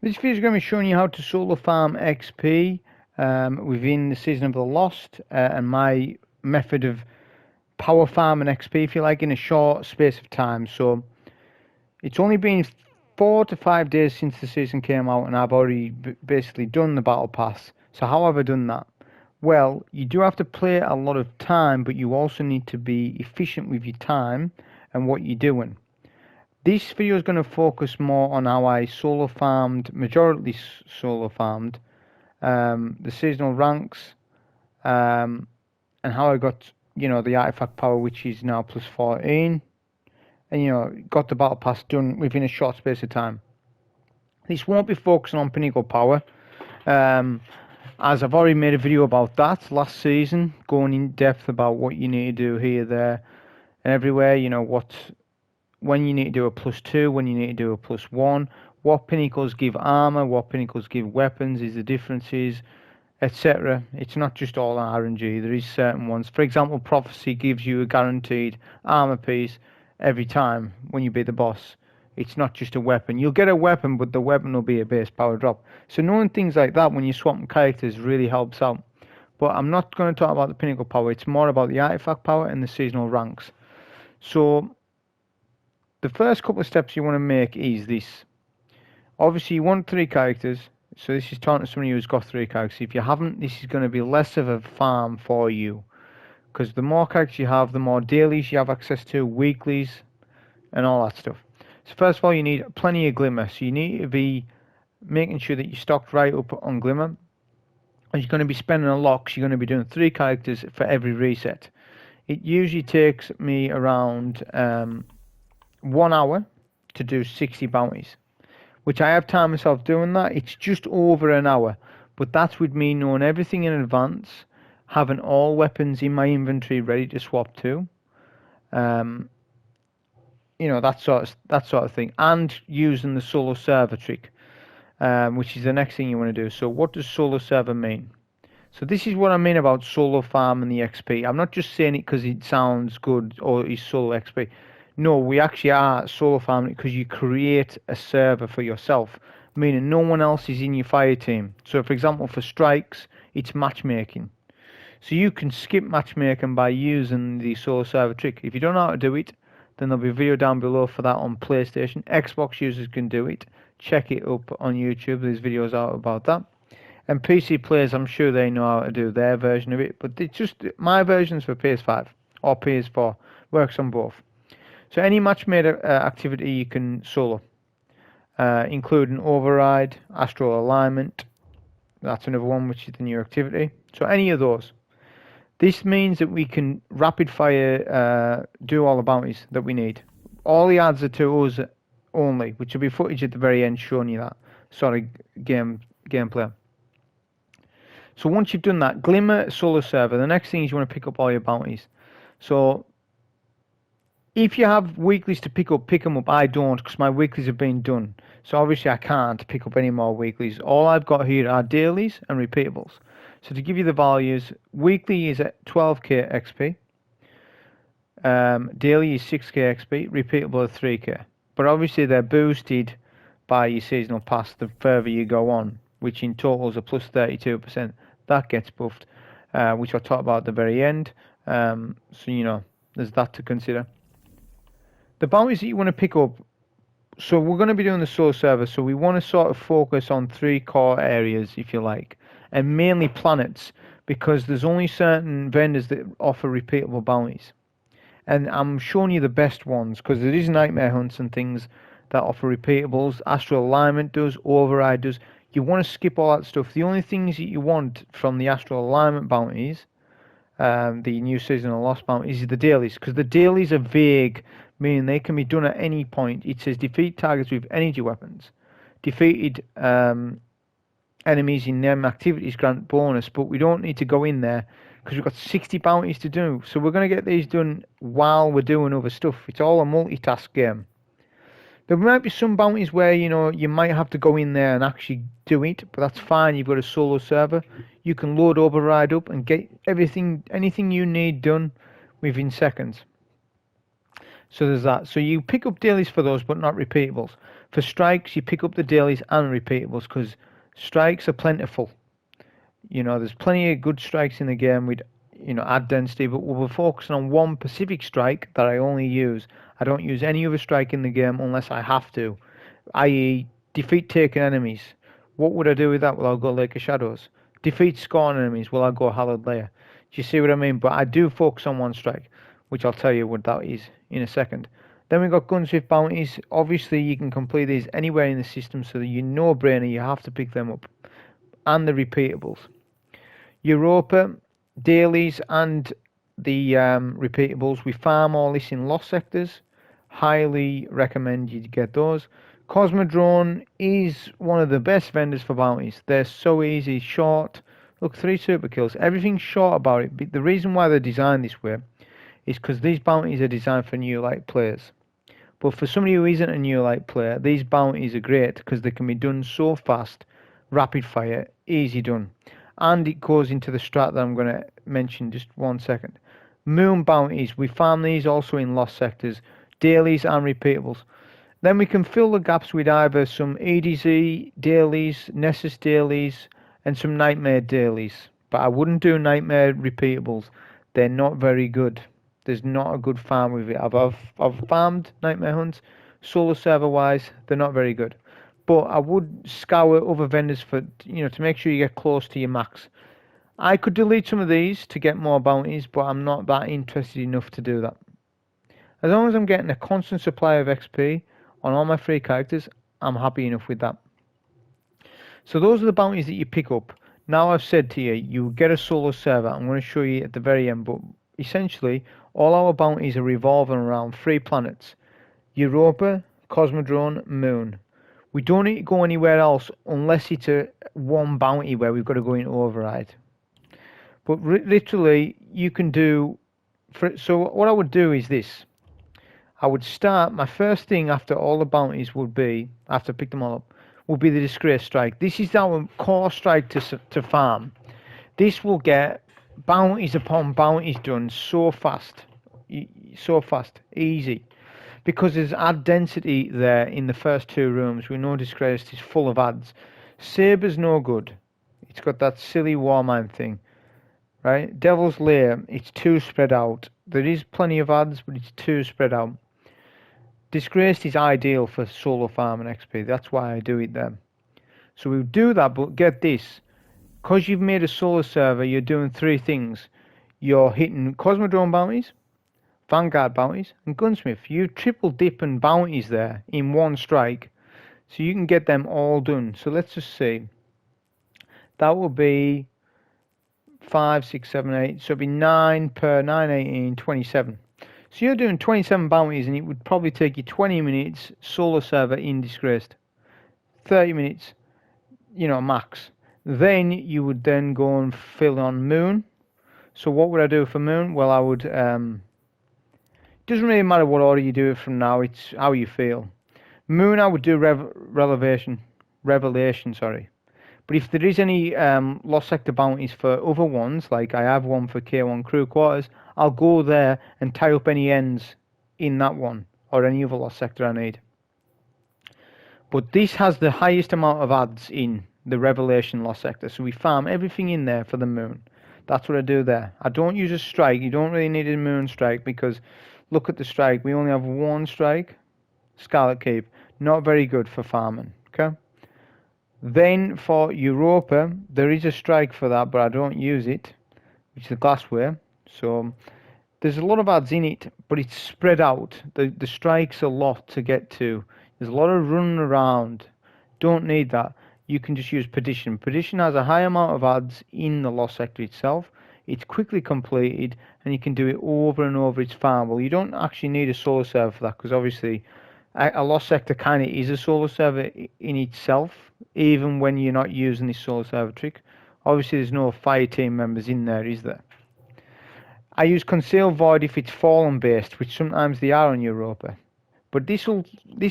This video is going to be showing you how to solo farm XP within the Season of the Lost and my method of power farming XP, if you like, in a short space of time. So it's only been 4 to 5 days since the season came out, and I've already basically done the battle pass. So how have I done that? Well, you do have to play a lot of time, but you also need to be efficient with your time and what you're doing. This video is going to focus more on how I solo farmed, majority solo farmed, the seasonal ranks, and how I got, the artifact power, which is now plus 14, and got the battle pass done within a short space of time. This won't be focusing on pinnacle power, as I've already made a video about that last season, going in depth about what you need to do here, there, and everywhere. When you need to do a +2, when you need to do a +1, what pinnacles give armor, what pinnacles give weapons, is the differences, etc. It's not just all RNG, there is certain ones. For example, Prophecy gives you a guaranteed armor piece every time when you beat the boss. It's not just a weapon. You'll get a weapon, but the weapon will be a base power drop. So knowing things like that when you're swapping characters really helps out. But I'm not going to talk about the pinnacle power, it's more about the artifact power and the seasonal ranks. So the first couple of steps you want to make is this. Obviously you want 3 characters, so this is talking to somebody who's got 3 characters. If you haven't, this is going to be less of a farm for you, because the more characters you have, the more dailies you have access to, weeklies, and all that stuff. So first of all, you need plenty of glimmer, so you need to be making sure that you're stocked right up on glimmer, and you're going to be spending a lot, because you're going to be doing 3 characters for every reset. It usually takes me around 1 hour to do 60 bounties, which I have timed myself doing that. It's just over an hour, but that's with me knowing everything in advance, having all weapons in my inventory ready to swap to, that sort of thing, and using the solo server trick, which is the next thing you want to do. So what does solo server mean? So this is what I mean about solo farming the XP. I'm not just saying it because it sounds good or it's solo XP. No, we actually are solo farming it because you create a server for yourself, meaning no one else is in your fire team. So for example, for strikes, it's matchmaking. So you can skip matchmaking by using the solo server trick. If you don't know how to do it, then there'll be a video down below for that on PlayStation. Xbox users can do it. Check it up on YouTube. There's videos out about that. And PC players, I'm sure they know how to do their version of it. But it's just my version's for PS5 or PS4. Works on both. So any match-made activity you can solo, including override, astral alignment. That's another one, which is the new activity. So any of those. This means that we can rapid fire do all the bounties that we need. All the ads are to us only, which will be footage at the very end showing you that sort of gameplay. So once you've done that, Glimmer Solo Server, the next thing is you want to pick up all your bounties. So if you have weeklies to pick them up. I don't, because my weeklies have been done. So obviously I can't pick up any more weeklies. All I've got here are dailies and repeatables. So to give you the values, weekly is at 12k XP. Daily is 6k XP. Repeatable is 3k. But obviously they're boosted by your seasonal pass the further you go on, which in total is a plus 32%. That gets buffed, which I'll talk about at the very end. So there's that to consider. The bounties that you want to pick up, so we're going to be doing the solo server, so we want to sort of focus on 3 core areas, if you like, and mainly planets, because there's only certain vendors that offer repeatable bounties. And I'm showing you the best ones, because there is nightmare hunts and things that offer repeatables. Astral alignment does, override does. You want to skip all that stuff. The only things that you want from the astral alignment bounties, the new seasonal lost bounties, is the dailies, because the dailies are vague, meaning they can be done at any point. It says defeat targets with energy weapons, defeated enemies in them activities grant bonus, but we don't need to go in there because we've got 60 bounties to do. So we're going to get these done while we're doing other stuff. It's all a multitask game. There might be some bounties where, you know, you might have to go in there and actually do it, but that's fine. You've got a solo server. You can load override up and get anything you need done within seconds. So there's that. So you pick up dailies for those, but not repeatables. For strikes, you pick up the dailies and repeatables because strikes are plentiful. You know, there's plenty of good strikes in the game with, you know, add density, but we'll be focusing on one specific strike that I only use. I don't use any other strike in the game unless I have to, i.e. defeat taken enemies. What would I do with that? Well, I'll go Lake of Shadows. Defeat scorn enemies. Well, I'll go Hallowed Lair. Do you see what I mean? But I do focus on one strike, which I'll tell you what that is in a second. Then we've got gunsmith bounties. Obviously, you can complete these anywhere in the system, so that you no-brainer, you have to pick them up. And the repeatables. Europa, dailies, and the repeatables. We farm all this in lost sectors. Highly recommend you get those. Cosmodrone is one of the best vendors for bounties. They're so easy, short. Look, 3 super kills. Everything's short about it. But the reason why they're designed this way is because these bounties are designed for new light players. But for somebody who isn't a new light player, these bounties are great because they can be done so fast, rapid fire, easy done. And it goes into the strat that I'm going to mention just 1 second. Moon bounties, we farm these also in lost sectors, dailies and repeatables. Then we can fill the gaps with either some EDZ dailies, Nessus dailies, and some Nightmare dailies. But I wouldn't do Nightmare repeatables. They're not very good. There's not a good farm with it. I've farmed Nightmare hunts, solo server wise, they're not very good. But I would scour other vendors for, you know, to make sure you get close to your max. I could delete some of these to get more bounties, but I'm not that interested enough to do that. As long as I'm getting a constant supply of XP on all my free characters, I'm happy enough with that. So those are the bounties that you pick up. Now I've said to you, you get a solo server. I'm going to show you at the very end, but essentially all our bounties are revolving around 3 planets: Europa, Cosmodrone, Moon. We don't need to go anywhere else unless it's a one bounty where we've got to go into override. But literally you can do, so what I would do is this. I would start, my first thing after all the bounties would be, after I pick them all up, would be the Disgrace Strike. This is our core strike to farm. This will get bounties upon bounties done so fast, easy. Because there's add density there in the first 2 rooms. We know Disgrace is full of ads. Saber's no good. It's got that silly Warmind thing. Right? Devil's Lair, it's too spread out. There is plenty of ads, but it's too spread out. Disgraced is ideal for solo farm and XP. That's why I do it there. So we'll do that, but get this. Because you've made a solo server, you're doing 3 things. You're hitting Cosmodrome bounties, Vanguard bounties, and Gunsmith. You triple dipping bounties there in one strike. So you can get them all done. So let's just see. That will be 5, 6, 7, 8. So it'll be 9 per 9, 18, 27. So you're doing 27 bounties, and it would probably take you 20 minutes solo server in Disgraced. 30 minutes, you know, max. Then you would then go and fill on Moon. So what would I do for Moon? Well, I would, doesn't really matter what order you do it from now, it's how you feel. Moon, I would do Revelation, sorry. But if there is any Lost Sector bounties for other ones, like I have one for K1 Crew Quarters, I'll go there and tie up any ends in that one, or any other Lost Sector I need. But this has the highest amount of ads in the Revelation Lost Sector, so we farm everything in there for the Moon. That's what I do there. I don't use a strike. You don't really need a Moon strike, because look at the strike. We only have 1 strike, Scarlet Keep. Not very good for farming, okay? Then for Europa, there is a strike for that, but I don't use it, which is the Glassware. So there's a lot of ads in it, but it's spread out. The strike's a lot to get to. There's a lot of running around. Don't need that. You can just use Perdition. Perdition has a high amount of ads in the Lost Sector itself. It's quickly completed, and you can do it over and over. It's farmable. You don't actually need a solo server for that, because obviously a Lost Sector kind of is a solo server in itself, even when you're not using this solo server trick. Obviously there's no fire team members in there, is there? I use Conceal Void if it's Fallen based, which sometimes they are on Europa. But this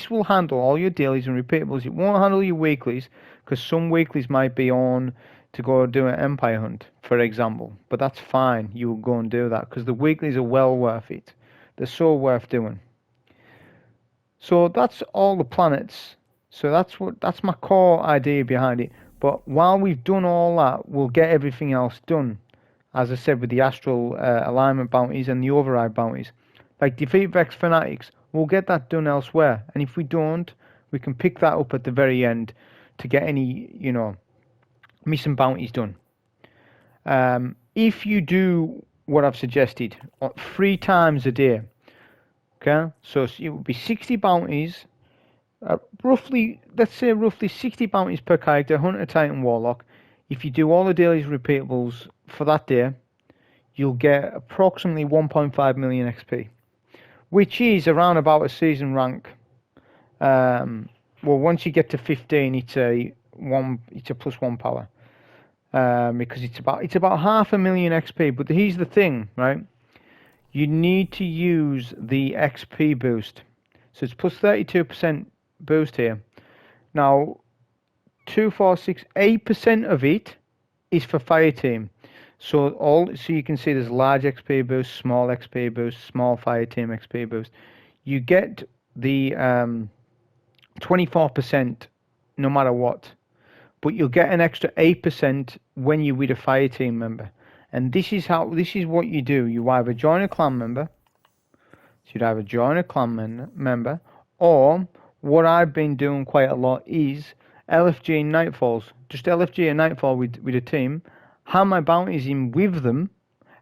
will handle all your dailies and repeatables. It won't handle your weeklies, because some weeklies might be on to go do an empire hunt, for example. But that's fine. You will go and do that, because the weeklies are well worth it. They're so worth doing. So that's all the planets. So that's my core idea behind it. But while we've done all that, we'll get everything else done. As I said, with the astral alignment bounties and the override bounties. Like defeat Vex Fanatics, we'll get that done elsewhere. And if we don't, we can pick that up at the very end to get any, missing bounties done. If you do what I've suggested, 3 times a day, okay? So it would be 60 bounties, let's say roughly 60 bounties per character, Hunter, Titan, Warlock. If you do all the dailies repeatables for that day, you'll get approximately 1.5 million XP, which is around about a season rank. Well, once you get to 15, it's a +1 power, because it's about 500,000 XP. But here's the thing, right? You need to use the XP boost, so it's plus 32% boost here. Now, 2, 4, 6, 8% of it is for fire team. So you can see there's large XP boost, small XP boost, small fire team XP boost. You get the 24% no matter what, but you'll get an extra 8% when you're with a fire team member. And this is what you do. You either join a clan member, so you'd either join a clan member, or what I've been doing quite a lot is LFG and Nightfalls. Just LFG and Nightfall with a team, have my bounties in with them,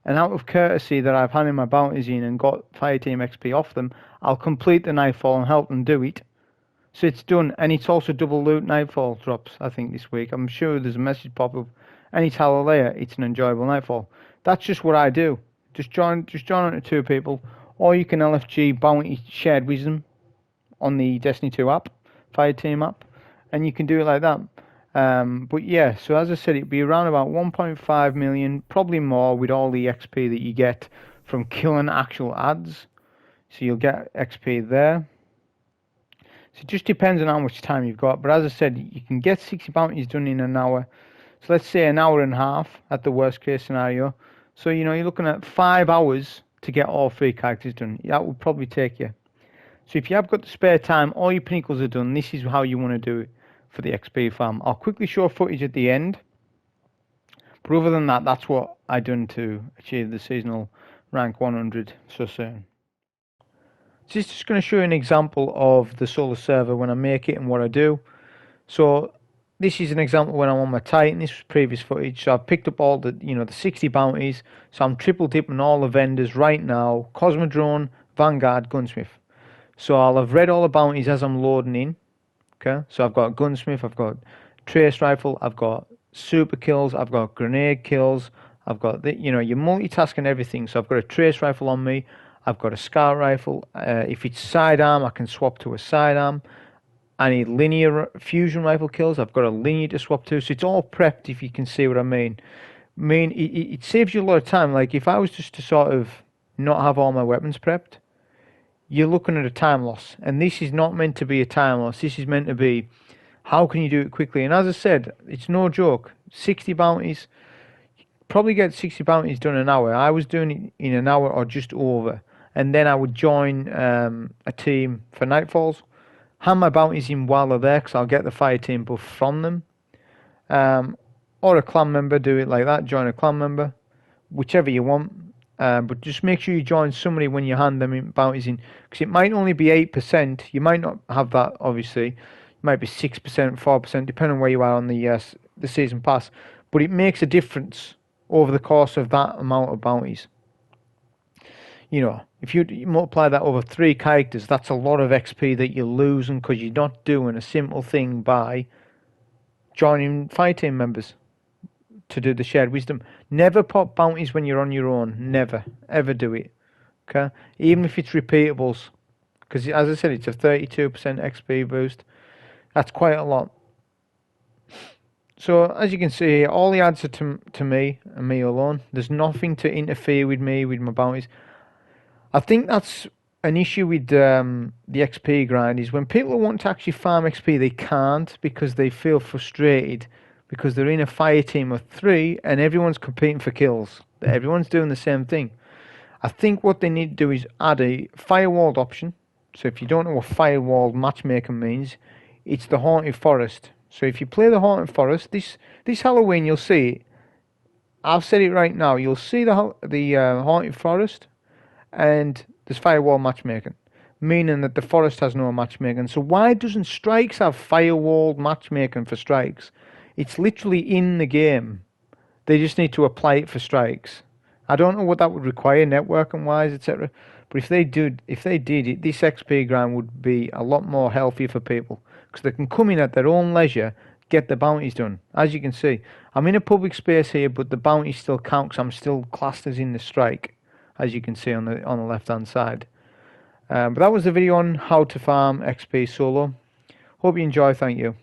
and out of courtesy that I've handed my bounties in and got fire team XP off them, I'll complete the Nightfall and help them do it. So it's done, and it's also double loot Nightfall drops, I think, this week. I'm sure there's a message pop up, and it's Hallelujah, it's an enjoyable Nightfall. That's just what I do. Just join onto 2 people, or you can LFG bounty shared wisdom on the Destiny 2 app, fire team app, and you can do it like that. But yeah, so as I said, it'd be around about 1.5 million, probably more with all the XP that you get from killing actual ads. So you'll get XP there. So it just depends on how much time you've got. But as I said, you can get 60 bounties done in an hour. So let's say an hour and a half at the worst case scenario. So you're looking at 5 hours to get all 3 characters done. That would probably take you. So if you have got the spare time, all your pinnacles are done, this is how you want to do it for the XP farm. I'll quickly show footage at the end. But other than that, that's what I've done to achieve the seasonal rank 100 so soon. So this is just going to show you an example of the Solar Server when I make it and what I do. So this is an example when I'm on my Titan. This was previous footage. So I've picked up all the the 60 bounties. So I'm triple dipping all the vendors right now. Cosmodrome, Vanguard, Gunsmith. So I'll have read all the bounties as I'm loading in. Okay, so I've got Gunsmith, I've got Trace Rifle, I've got Super Kills, I've got Grenade Kills, I've got you're multitasking everything. So I've got a Trace Rifle on me, I've got a Scout Rifle. If it's sidearm, I can swap to a sidearm. I need linear fusion rifle kills, I've got a linear to swap to. So it's all prepped, if you can see what I mean. It saves you a lot of time. Like if I was just to sort of not have all my weapons prepped, you're looking at a time loss, and this is not meant to be a time loss. This is meant to be, how can you do it quickly? And as I said, it's no joke. 60 bounties, probably get 60 bounties done in an hour. I was doing it in an hour or just over, and then I would join a team for Nightfalls, hand my bounties in while they're there, because I'll get the fire team buff from them, or a clan member, do it like that, join a clan member, whichever you want. But just make sure you join somebody when you hand them bounties in, because it might only be 8%. You might not have that, obviously. It might be 6%, 4%, depending on where you are on the season pass. But it makes a difference over the course of that amount of bounties. If you multiply that over 3 characters, that's a lot of XP that you're losing, because you're not doing a simple thing by joining fire team members to do the shared wisdom. Never pop bounties when you're on your own. Never, ever do it. Okay, even if it's repeatables, because as I said, it's a 32% XP boost. That's quite a lot. So as you can see, all the ads are to me and me alone. There's nothing to interfere with me with my bounties. I think that's an issue with the XP grind is when people want to actually farm XP, they can't because they feel frustrated because they're in a fire team of 3 and everyone's competing for kills. Everyone's doing the same thing. I think what they need to do is add a firewalled option. So if you don't know what firewalled matchmaking means, it's the Haunted Forest. So if you play the Haunted Forest, this Halloween you'll see it. I've said it right now. You'll see the Haunted Forest, and there's firewall matchmaking, meaning that the forest has no matchmaking. So why doesn't Strikes have firewall matchmaking for Strikes? It's literally in the game. They just need to apply it for Strikes. I don't know what that would require networking wise, etc. But if they did it, this XP grind would be a lot more healthier for people because they can come in at their own leisure, get the bounties done. As you can see, I'm in a public space here, but the bounties still count because I'm still classed as in the strike, as you can see on the left hand side. But that was the video on how to farm XP solo. Hope you enjoy. Thank you.